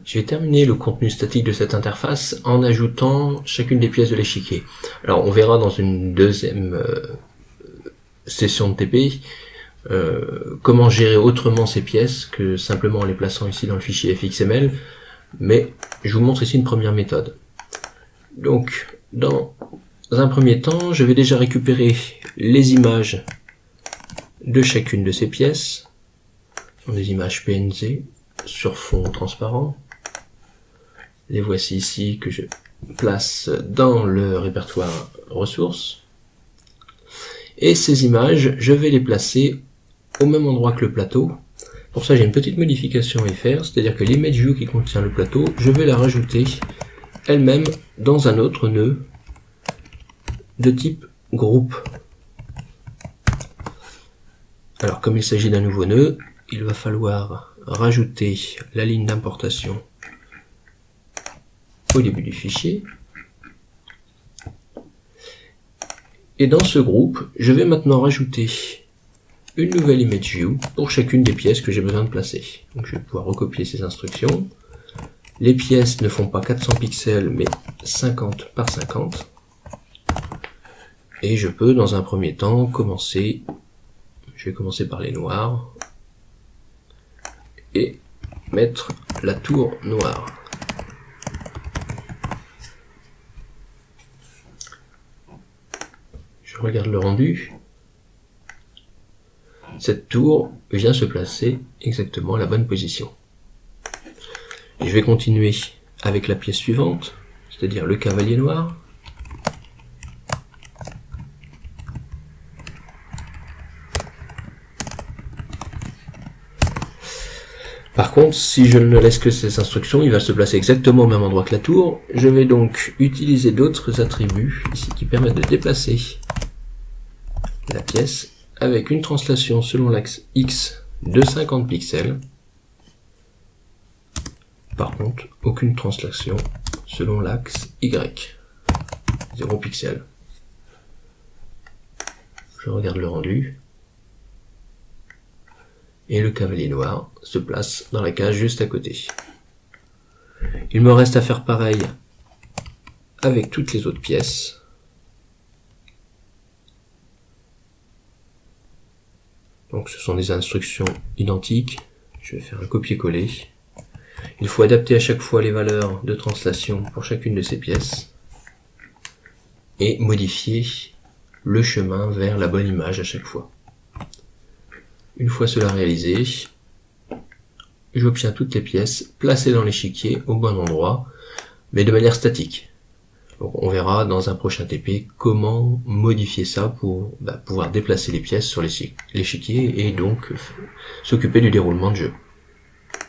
Je vais terminer le contenu statique de cette interface en ajoutant chacune des pièces de l'échiquier. Alors on verra dans une deuxième session de TP comment gérer autrement ces pièces que simplement en les plaçant ici dans le fichier fxml, mais je vous montre ici une première méthode. Donc dans un premier temps, je vais déjà récupérer les images de chacune de ces pièces. Ce sont des images PNG sur fond transparent. Les voici ici que je place dans le répertoire ressources. Et ces images, je vais les placer au même endroit que le plateau. Pour ça, j'ai une petite modification à y faire, c'est-à-dire que l'image view qui contient le plateau, je vais la rajouter elle-même dans un autre nœud de type groupe. Alors, comme il s'agit d'un nouveau nœud, il va falloir rajouter la ligne d'importation au début du fichier. Et dans ce groupe, je vais maintenant rajouter une nouvelle image view pour chacune des pièces que j'ai besoin de placer. Donc je vais pouvoir recopier ces instructions. Les pièces ne font pas 400 pixels mais 50 par 50. Et je peux dans un premier temps commencer, je vais commencer par les noirs et mettre la tour noire. Je regarde le rendu. Cette tour vient se placer exactement à la bonne position. Et je vais continuer avec la pièce suivante, c'est-à-dire le cavalier noir. Par contre, si je ne laisse que ces instructions, il va se placer exactement au même endroit que la tour. Je vais donc utiliser d'autres attributs ici qui permettent de déplacer la pièce avec une translation selon l'axe X de 50 pixels. Par contre, aucune translation selon l'axe Y, 0 pixels. Je regarde le rendu. Et le cavalier noir se place dans la case juste à côté. Il me reste à faire pareil avec toutes les autres pièces. Donc ce sont des instructions identiques. Je vais faire un copier-coller. Il faut adapter à chaque fois les valeurs de translation pour chacune de ces pièces. Et modifier le chemin vers la bonne image à chaque fois. Une fois cela réalisé, j'obtiens toutes les pièces placées dans l'échiquier au bon endroit, mais de manière statique. Donc on verra dans un prochain TP comment modifier ça pour pouvoir déplacer les pièces sur l'échiquier et donc s'occuper du déroulement de jeu.